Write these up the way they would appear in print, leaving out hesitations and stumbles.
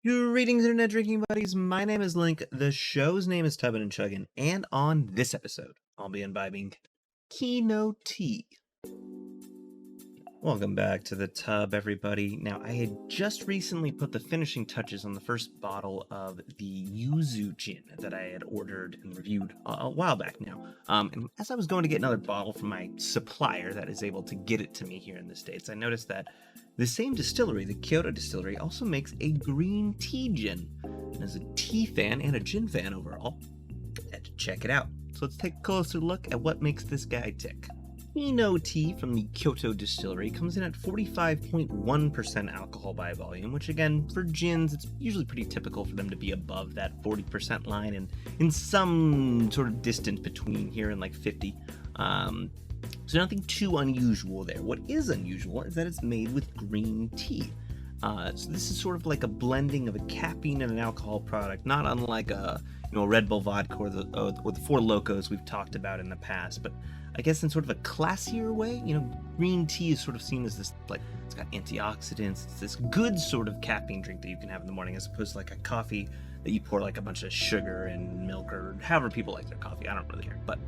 Greetings, internet drinking buddies. My name is Link. The show's name is Tubbin and Chugging, and on this episode, I'll be imbibing Kino tea. Welcome back to the tub, everybody. Now, I had just recently put the finishing touches on the first bottle of the Yuzu gin that I had ordered and reviewed a while back now. And as I was going to get another bottle from my supplier that is able to get it to me here in the States, I noticed that the same distillery, the Kyoto Distillery, also makes a green tea gin. And as a tea fan and a gin fan overall, I had to check it out. So let's take a closer look at what makes this guy tick. Kino tea from the Kyoto Distillery comes in at 45.1% alcohol by volume, which again, for gins, it's usually pretty typical for them to be above that 40% line and in some sort of distance between here and like 50. So nothing too unusual there. What is unusual is that it's made with green tea. So this is sort of like a blending of a caffeine and an alcohol product, not unlike a Red Bull vodka or the Four Locos we've talked about in the past, but I guess in sort of a classier way. Green tea is sort of seen as this, like, it's got antioxidants, it's this good sort of caffeine drink that you can have in the morning, as opposed to like a coffee that you pour like a bunch of sugar and milk, or however people like their coffee. I don't really care, but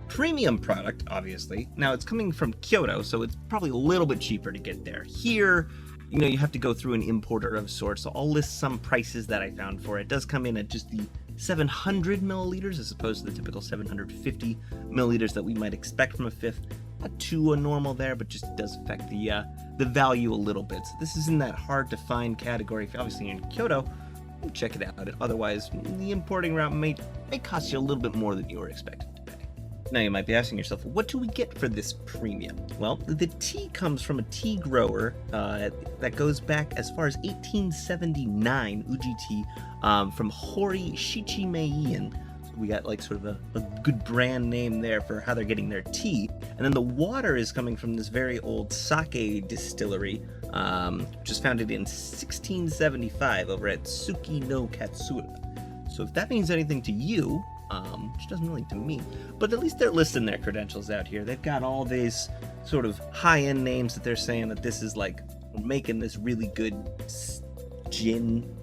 premium product, obviously. Now, it's coming from Kyoto, so it's probably a little bit cheaper to get there. Here, you have to go through an importer of sorts, so I'll list some prices that I found for it. It does come in at just the 700 milliliters as opposed to the typical 750 milliliters that we might expect from a fifth. Not too normal there, but just does affect the value a little bit. So this isn't that hard to find category. Obviously, you're in Kyoto, check it out. Otherwise, the importing route may cost you a little bit more than you were expecting. Now you might be asking yourself, what do we get for this premium? Well, the tea comes from a tea grower that goes back as far as 1879, Uji tea, from Hori Shichimeian. So we got like sort of a good brand name there for how they're getting their tea. And then the water is coming from this very old sake distillery, which was founded in 1675 over at Tsuki no Katsura. So if that means anything to you, which doesn't really to me, but at least they're listing their credentials out here. They've got all these sort of high-end names that they're saying that this is like, we're making this really good gin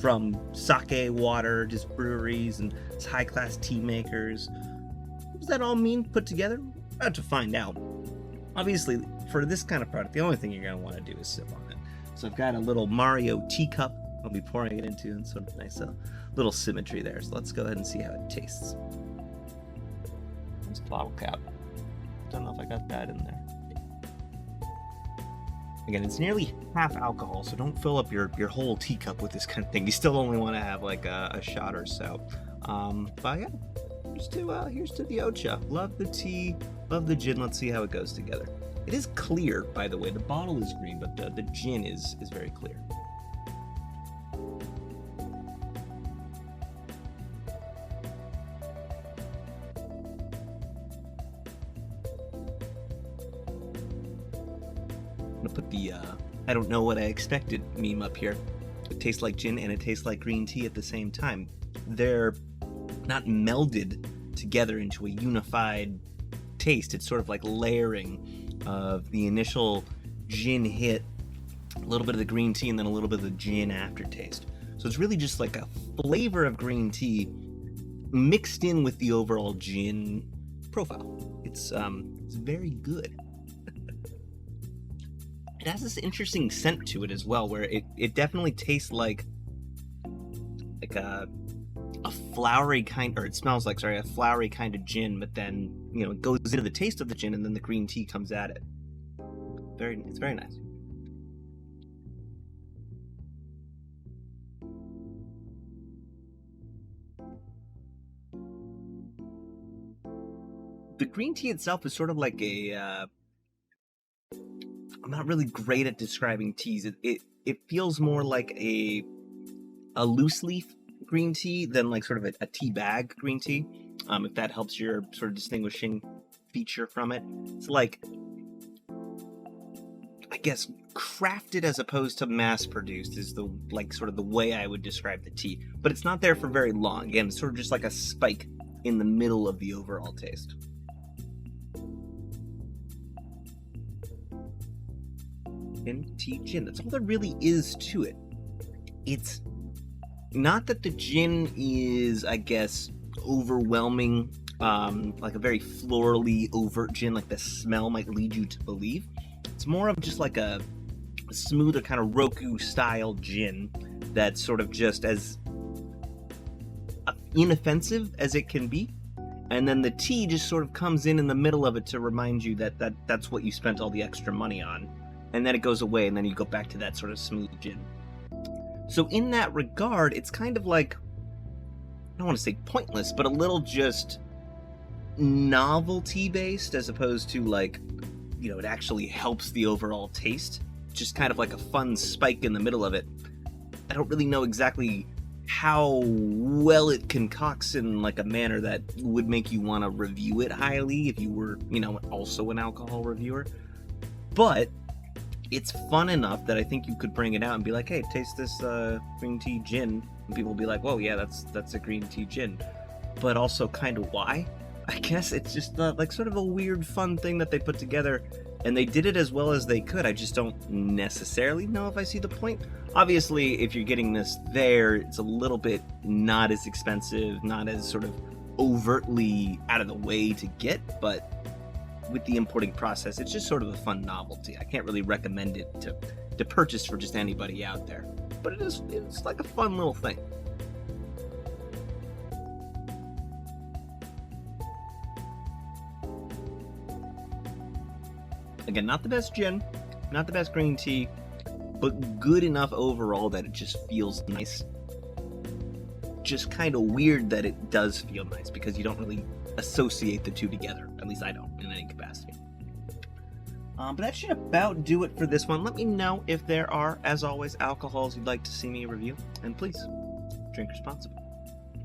from sake water, just breweries, and it's high-class tea makers. What does that all mean put together? About to find out. Obviously, for this kind of product, the only thing you're going to want to do is sip on it. So I've got a little Mario teacup I'll be pouring it into, and sort of nice little symmetry there. So let's go ahead and see how it tastes. This bottle cap. Don't know if I got that in there. Again, it's nearly half alcohol, so don't fill up your whole teacup with this kind of thing. You still only want to have like a shot or so. But yeah, here's to the Ocha. Love the tea, love the gin. Let's see how it goes together. It is clear, by the way. The bottle is green, but the gin is very clear. I'm gonna put the I don't know what I expected meme up here. It tastes like gin and it tastes like green tea at the same time. They're not melded together into a unified taste. It's sort of like layering of the initial gin hit, a little bit of the green tea, and then a little bit of the gin aftertaste. So it's really just like a flavor of green tea mixed in with the overall gin profile. It's very good. It has this interesting scent to it as well, where it definitely tastes like a flowery kind, or it smells like, a flowery kind of gin, but then, it goes into the taste of the gin and then the green tea comes at it. It's very nice. The green tea itself is sort of like I'm not really great at describing teas. It feels more like a loose leaf green tea than like sort of a tea bag green tea. If that helps your sort of distinguishing feature from it. It's like, I guess, crafted as opposed to mass produced is the way I would describe the tea. But it's not there for very long. Again, it's sort of just like a spike in the middle of the overall taste. And tea gin. That's all there really is to it. It's not that the gin is, I guess, overwhelming, like a very florally overt gin, like the smell might lead you to believe. It's more of just like a smoother kind of Roku style gin that's sort of just as inoffensive as it can be. And then the tea just sort of comes in the middle of it to remind you that that's what you spent all the extra money on. And then it goes away, and then you go back to that sort of smooth gin. So in that regard, it's kind of like, I don't want to say pointless, but a little just novelty based, as opposed to like, it actually helps the overall taste. Just kind of like a fun spike in the middle of it. I don't really know exactly how well it concocts in like a manner that would make you want to review it highly if you were, also an alcohol reviewer. But it's fun enough that I think you could bring it out and be like, hey, taste this green tea gin. And people will be like, whoa, yeah, that's a green tea gin. But also kind of why? I guess it's just like sort of a weird, fun thing that they put together. And they did it as well as they could. I just don't necessarily know if I see the point. Obviously, if you're getting this there, it's a little bit not as expensive, not as sort of overtly out of the way to get, but with the importing process, it's just sort of a fun novelty. I can't really recommend it to purchase for just anybody out there, but it's like a fun little thing. Again, not the best gin, not the best green tea, but good enough overall that it just feels nice. Just kind of weird that it does feel nice, because you don't really associate the two together. At least I don't, in any capacity. But that should about do it for this one. Let me know if there are, as always, alcohols you'd like to see me review. And please, drink responsibly.